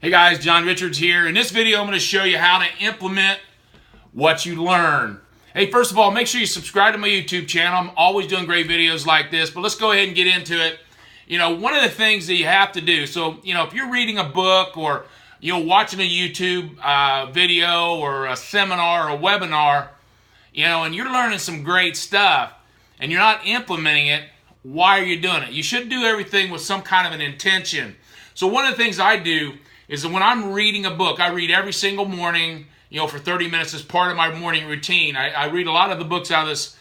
Hey guys, John Richards here. In this video, I'm going to show you how to implement what you learn. Hey, first of all, make sure you subscribe to my YouTube channel. I'm always doing great videos like this, but let's go ahead and get into it. One of the things that you have to do, if you're reading a book or, watching a YouTube video or a seminar or a webinar, and you're learning some great stuff and you're not implementing it, why are you doing it? You should do everything with some kind of an intention. So one of the things I do is that when I'm reading a book, I read every single morning, for 30 minutes as part of my morning routine. I read a lot of the books out of this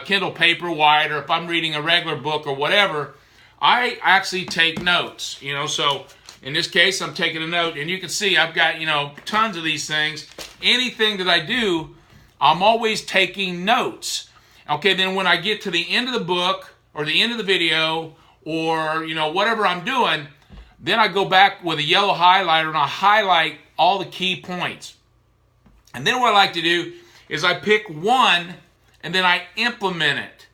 Kindle Paperwhite, or if I'm reading a regular book or whatever, I actually take notes, so in this case, I'm taking a note, and you can see I've got, tons of these things. Anything that I do, I'm always taking notes. Okay, then when I get to the end of the book or the end of the video or, whatever I'm doing, then I go back with a yellow highlighter and I highlight all the key points. And then what I like to do is I pick one and then I implement it.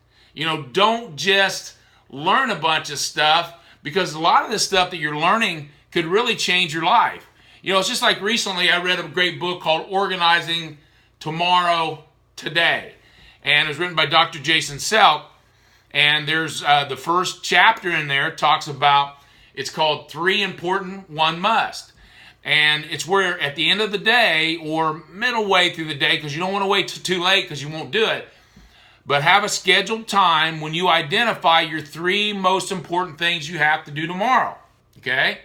Don't just learn a bunch of stuff, because a lot of the stuff that you're learning could really change your life. It's just like recently I read a great book called Organizing Tomorrow Today. And it was written by Dr. Jason Selk. And there's the first chapter in there talks about, it's called 3 Important, 1 Must. And it's where at the end of the day or middle way through the day, because you don't want to wait till too late because you won't do it, but have a scheduled time when you identify your 3 most important things you have to do tomorrow. Okay?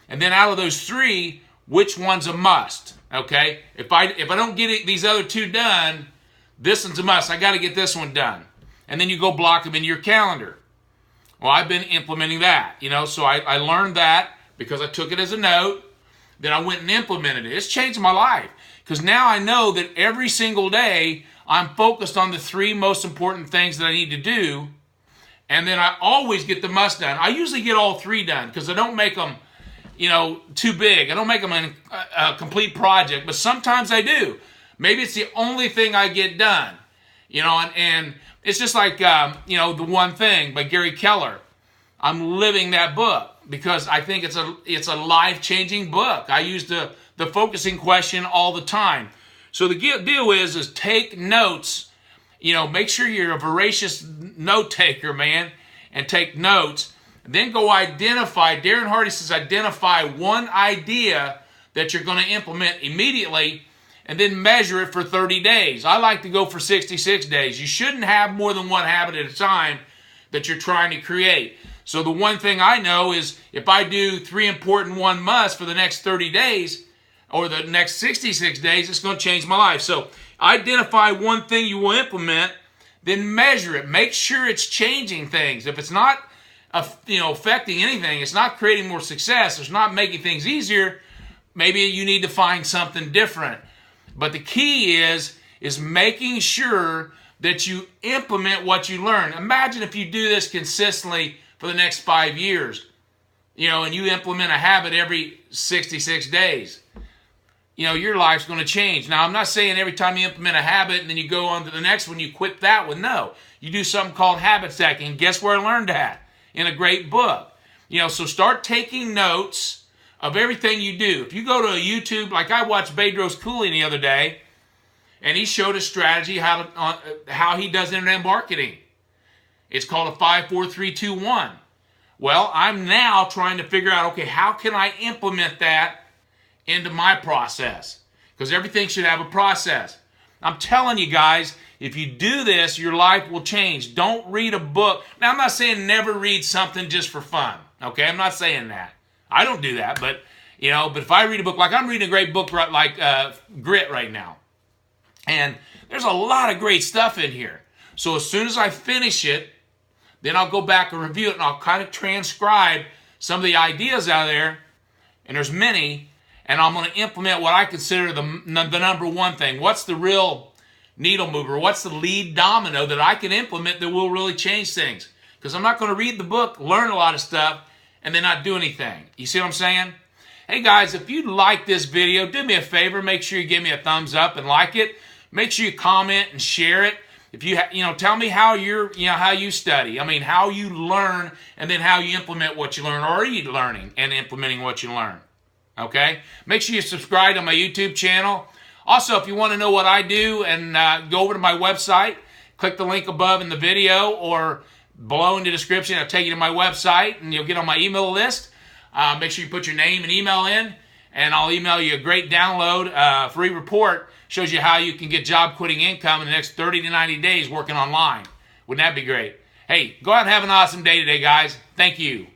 And then out of those 3, which one's a must? Okay? If I don't get these other 2 done, this one's a must. I got to get this one done. And then you go block them into your calendar. Well, I've been implementing that, so I learned that because I took it as a note. Then I went and implemented it. It's changed my life, because now I know that every single day I'm focused on the 3 most important things that I need to do, and then I always get the must done. I usually get all 3 done because I don't make them, too big. I don't make them a complete project, but sometimes I do. Maybe it's the only thing I get done, and it's just like, The One Thing by Gary Keller. I'm living that book because I think it's a life-changing book. I use the focusing question all the time. So the deal is take notes. Make sure you're a voracious note taker, man, and take notes. Then go identify. Darren Hardy says identify one idea that you're going to implement immediately, and then measure it for 30 days. I like to go for 66 days. You shouldn't have more than one habit at a time that you're trying to create. So the one thing I know is if I do 3 important, 1 must for the next 30 days or the next 66 days, it's going to change my life. So identify one thing you will implement, then measure it. Make sure it's changing things. If it's not affecting anything, it's not creating more success, it's not making things easier, maybe you need to find something different. But the key is making sure that you implement what you learn. Imagine if you do this consistently for the next 5 years, and you implement a habit every 66 days. Your life's going to change. Now, I'm not saying every time you implement a habit and then you go on to the next one, you quit that one. No, you do something called habit stacking. Guess where I learned that? In a great book. So start taking notes of everything you do. If you go to a YouTube, like I watched Bedros Koulian the other day, and he showed a strategy how he does internet marketing. It's called a 5, 4, 3, 2, 1. Well, I'm now trying to figure out, okay, how can I implement that into my process? Because everything should have a process. I'm telling you guys, if you do this, your life will change. Don't read a book. Now, I'm not saying never read something just for fun. Okay, I'm not saying that. I don't do that, but if I read a book, like I'm reading a great book like Grit right now, and there's a lot of great stuff in here. So as soon as I finish it, then I'll go back and review it, and I'll kind of transcribe some of the ideas out of there, and there's many, and I'm going to implement what I consider the number one thing. What's the real needle mover? What's the lead domino that I can implement that will really change things? Because I'm not going to read the book, learn a lot of stuff, and then not do anything. You see what I'm saying? Hey guys, if you like this video, do me a favor. Make sure you give me a thumbs up and like it. Make sure you comment and share it. If you tell me how how you study. I mean, how you learn, and then how you implement what you learn. Or are you learning and implementing what you learn? Okay? Make sure you subscribe to my YouTube channel. Also, if you want to know what I do, and go over to my website, click the link above in the video or below in the description. I'll take you to my website, and you'll get on my email list. Make sure you put your name and email in, and I'll email you a great download, free report. Shows you how you can get job quitting income in the next 30 to 90 days working online. Wouldn't that be great? Hey, go out and have an awesome day today, guys. Thank you.